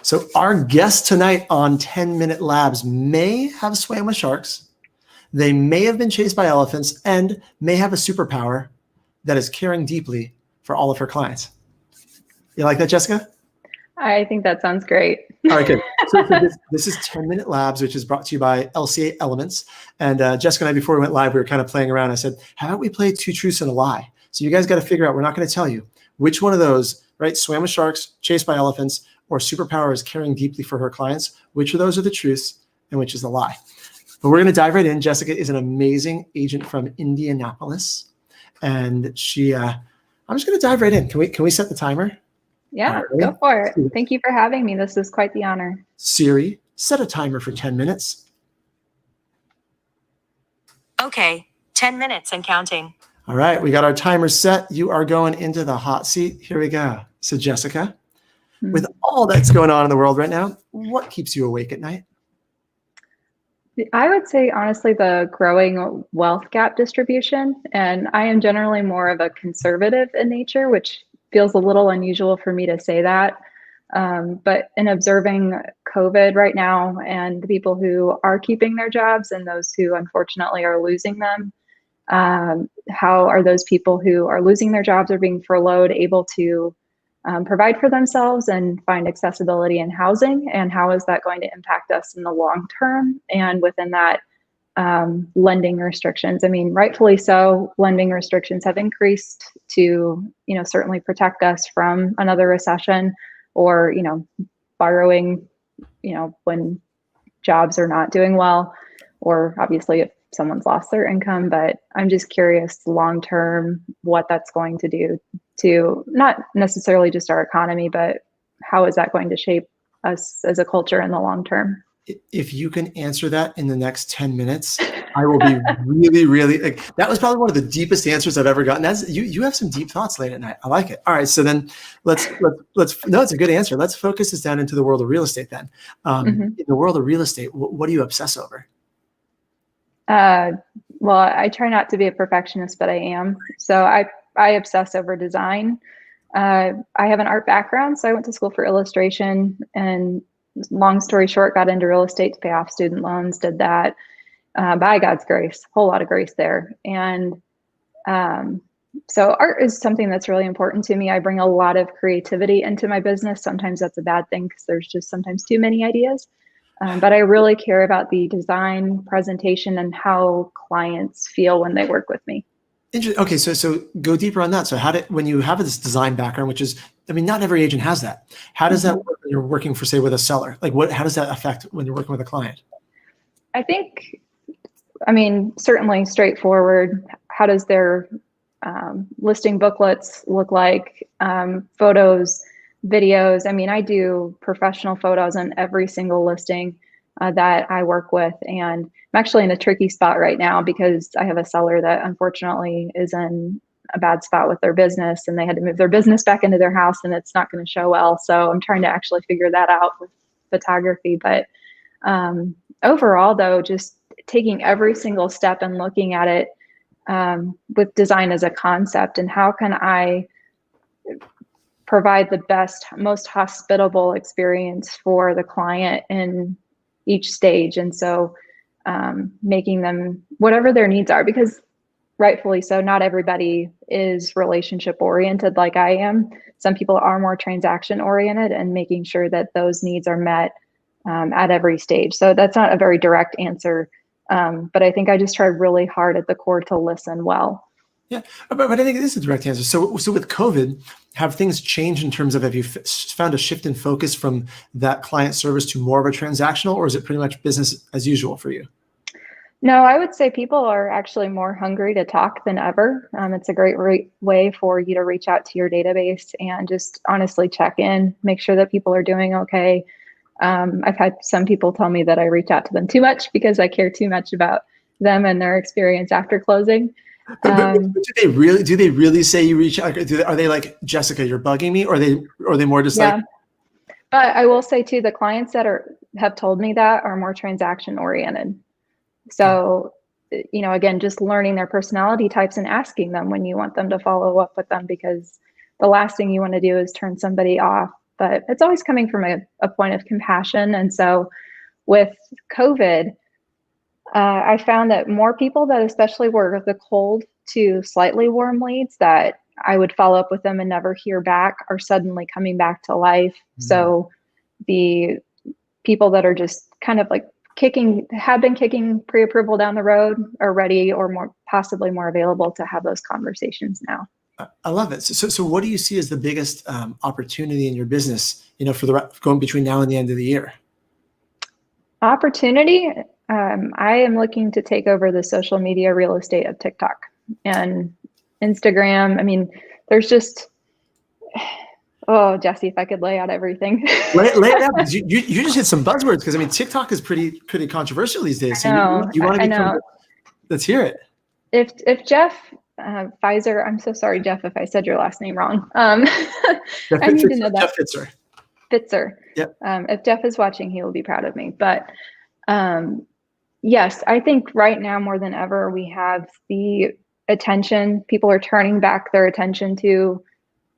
So our guests tonight on 10-Minute Labs may have swam with sharks. They may have been chased by elephants and may have a superpower that is caring deeply for all of her clients. You like that, Jessica? I think that sounds great. All right, good. So this is 10-Minute Labs, which is brought to you by LCA Elements. And Jessica and I, before we went live, we were kind of playing around. I said, how about we play 2 truths and a lie? So you guys got to figure out, we're not going to tell you which one of those, right? Swam with sharks, chased by elephants, or superpower is caring deeply for her clients. Which of those are the truths and which is the lie? But we're going to dive right in. Jessica is an amazing agent from Indianapolis. And she, I'm just going to dive right in. Can we set the timer? Yeah, go for it. Thank you for having me. This is quite the honor. Siri, set a timer for 10 minutes. Okay, 10 minutes and counting. All right, we got our timer set. You are going into the hot seat. Here we go. So Jessica, with all that's going on in the world right now, what keeps you awake at night? I would say, honestly, the growing wealth gap distribution. And I am generally more of a conservative in nature, which feels a little unusual for me to say that. But in observing COVID right now and the people who are keeping their jobs and those who unfortunately are losing them, how are those people who are losing their jobs or being furloughed able to provide for themselves and find accessibility in housing? And how is that going to impact us in the long term? And within that, lending restrictions. I mean, rightfully so, lending restrictions have increased to, certainly protect us from another recession or, borrowing, when jobs are not doing well, or obviously if someone's lost their income. But I'm just curious long term what that's going to do to not necessarily just our economy, but how is that going to shape us as a culture in the long term? If you can answer that in the next 10 minutes, I will be really, really, that was probably one of the deepest answers I've ever gotten. That's you have some deep thoughts late at night. I like it. All right. So then let's no, it's a good answer. Let's focus this down into the world of real estate then. In the world of real estate, what do you obsess over? Well, I try not to be a perfectionist, but I am. So I obsess over design. I have an art background, so I went to school for illustration, and long story short, got into real estate to pay off student loans, did that by God's grace, whole lot of grace there. And so art is something that's really important to me. I bring a lot of creativity into my business. Sometimes that's a bad thing because there's just sometimes too many ideas. But I really care about the design, presentation, and how clients feel when they work with me. Okay, so go deeper on that. So when you have this design background, which is, not every agent has that. How does that work when you're working for, say, with a seller? How does that affect when you're working with a client? I think, certainly straightforward. How does their listing booklets look like? Photos, videos. I do professional photos on every single listing that I work with. And I'm actually in a tricky spot right now because I have a seller that unfortunately is in a bad spot with their business, and they had to move their business back into their house, and it's not going to show well. So I'm trying to actually figure that out with photography. But overall, though, just taking every single step and looking at it with design as a concept, and how can I provide the best, most hospitable experience for the client in each stage. And so making them whatever their needs are, because rightfully so, not everybody is relationship oriented like I am. Some people are more transaction oriented, and making sure that those needs are met at every stage. So that's not a very direct answer, but I think I just try really hard at the core to listen well. Yeah, but I think it is a direct answer. So with COVID, have things changed in terms of, have you found a shift in focus from that client service to more of a transactional, or is it pretty much business as usual for you? No, I would say people are actually more hungry to talk than ever. It's a great way for you to reach out to your database and just honestly check in, make sure that people are doing okay. I've had some people tell me that I reach out to them too much because I care too much about them and their experience after closing. But do they really say you reach out? Are they like, Jessica, you're bugging me? Or are they more just like? But I will say too, the clients that have told me that are more transaction oriented. So, again, just learning their personality types and asking them when you want them to follow up with them, because the last thing you want to do is turn somebody off but it's always coming from a point of compassion. And so with COVID, I found that more people that especially were the cold to slightly warm leads that I would follow up with them and never hear back are suddenly coming back to life. So the people that are just kind of like have been kicking pre-approval down the road are ready or possibly more available to have those conversations now. I love it. So what do you see as the biggest opportunity in your business, for going between now and the end of the year? Opportunity. I am looking to take over the social media real estate of TikTok and Instagram. I mean, there's just, oh, Jesse, if I could lay out everything. lay it out. You just hit some buzzwords, because I mean, TikTok is pretty controversial these days. So you want to become, let's hear it. If Jeff Pfizer, I'm so sorry, Jeff, if I said your last name wrong. I need to know that. Jeff Fitzer. Fitzer. Yep. If Jeff is watching, he will be proud of me. But yes, I think right now more than ever, we have the attention. People are turning back their attention to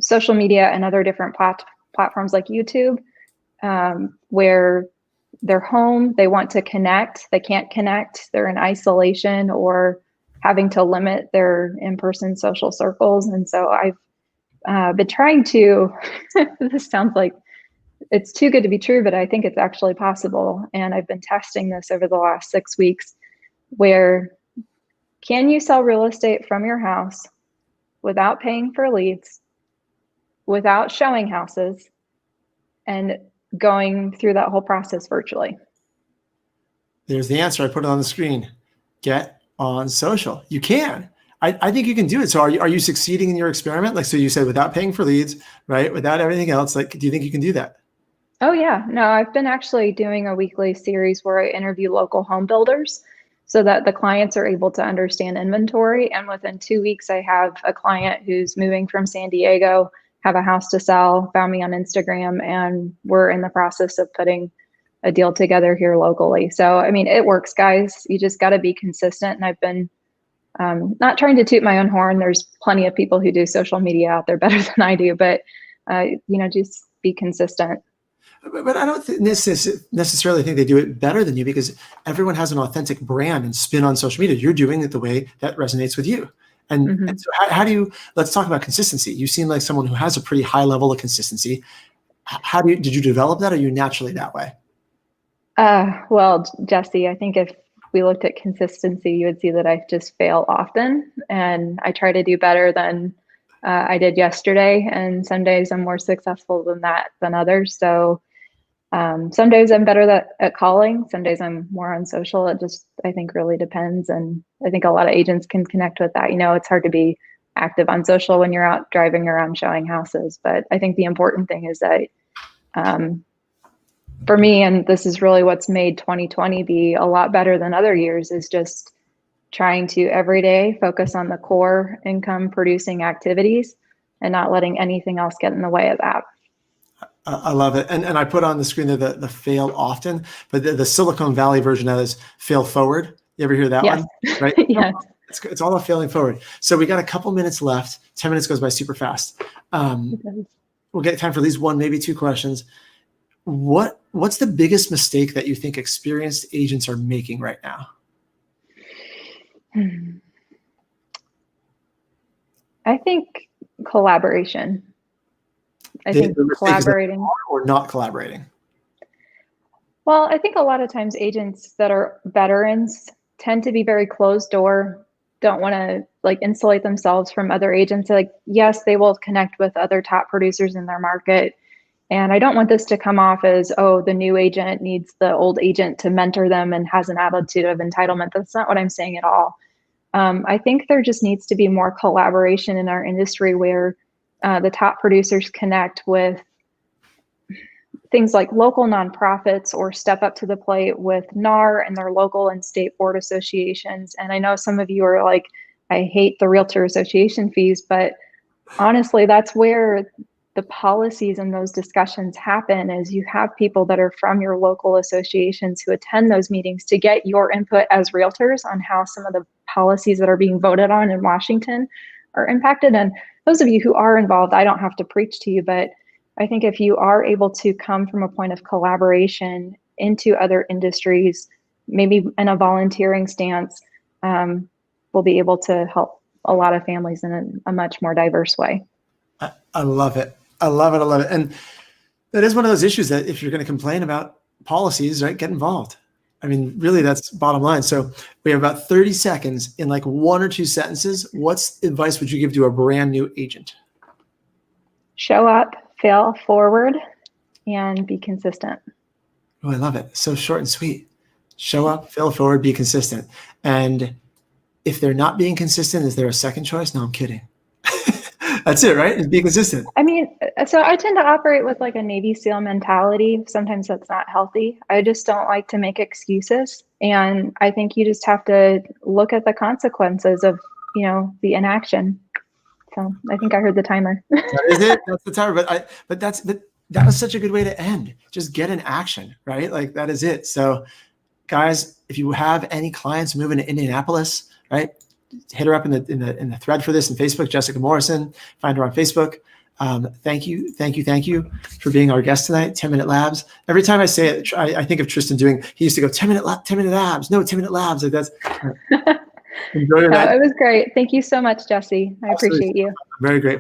social media and other different platforms like YouTube, where they're home, they want to connect, they can't connect, they're in isolation or having to limit their in-person social circles. And so I've been trying to, this sounds like it's too good to be true, but I think it's actually possible. And I've been testing this over the last 6 weeks, where can you sell real estate from your house without paying for leads, without showing houses, and going through that whole process virtually? There's the answer. I put it on the screen. Get on social. You can. I think you can do it. So are you succeeding in your experiment? Like, so you said without paying for leads, right? Without everything else. Like, do you think you can do that? Oh yeah. No, I've been actually doing a weekly series where I interview local home builders so that the clients are able to understand inventory. And within 2 weeks, I have a client who's moving from San Diego, have a house to sell, found me on Instagram, and we're in the process of putting a deal together here locally. So, I mean, it works, guys. You just got to be consistent. And I've been not trying to toot my own horn. There's plenty of people who do social media out there better than I do, but just be consistent. But I don't necessarily think they do it better than you, because everyone has an authentic brand and spin on social media. You're doing it the way that resonates with you. And so how do you, let's talk about consistency. You seem like someone who has a pretty high level of consistency. Did you develop that, or are you naturally that way? Well, Jesse, I think if we looked at consistency, you would see that I just fail often, and I try to do better than I did yesterday. And some days I'm more successful than others. So some days I'm better at calling. Some days I'm more on social. It just, I think, really depends. And I think a lot of agents can connect with that. It's hard to be active on social when you're out driving around showing houses. But I think the important thing is that for me, and this is really what's made 2020 be a lot better than other years, is just trying to every day focus on the core income producing activities and not letting anything else get in the way of that. I love it. And I put on the screen there the fail often, but the Silicon Valley version of that is fail forward. You ever hear that one? Right? Yes. It's all about failing forward. So we got a couple minutes left. 10 minutes goes by super fast. We'll get time for at least one, maybe two questions. What's the biggest mistake that you think experienced agents are making right now? I think collaboration. I think collaborating or not collaborating. Well, I think a lot of times agents that are veterans tend to be very closed door, don't want to insulate themselves from other agents. Yes, they will connect with other top producers in their market. And I don't want this to come off as, oh, the new agent needs the old agent to mentor them and has an attitude of entitlement. That's not what I'm saying at all. I think there just needs to be more collaboration in our industry where the top producers connect with things like local nonprofits or step up to the plate with NAR and their local and state board associations. And I know some of you are like, I hate the realtor association fees, but honestly, that's where the policies and those discussions happen. Is you have people that are from your local associations who attend those meetings to get your input as realtors on how some of the policies that are being voted on in Washington are impacted. And those of you who are involved, I don't have to preach to you, but I think if you are able to come from a point of collaboration into other industries, maybe in a volunteering stance, we'll be able to help a lot of families in a much more diverse way. I love it. I love it. I love it. And that is one of those issues that if you're going to complain about policies, right, get involved. I mean, really, that's bottom line. So we have about 30 seconds. In like 1 or 2 sentences, what's advice would you give to a brand new agent? Show up, fail forward, and be consistent. Oh, I love it. So short and sweet. Show up, fail forward, be consistent. And if they're not being consistent, is there a second choice? No, I'm kidding. That's it, right? Is be consistent. I mean, so I tend to operate with like a Navy SEAL mentality. Sometimes that's not healthy. I just don't like to make excuses. And I think you just have to look at the consequences of, the inaction. So I think I heard the timer. That is it. That's the timer. But that was such a good way to end. Just get in action, right? Like that is it. So guys, if you have any clients moving to Indianapolis, right? Hit her up in the thread for this in Facebook, Jessica Morrison. Find her on Facebook. Thank you for being our guest tonight. 10-minute labs. Every time I say it, I think of Tristan he used to go 10-minute labs. No, 10-minute labs. Like that's. Enjoy your night. It was great. Thank you so much, Jesse. I Absolutely. appreciate you. Very grateful.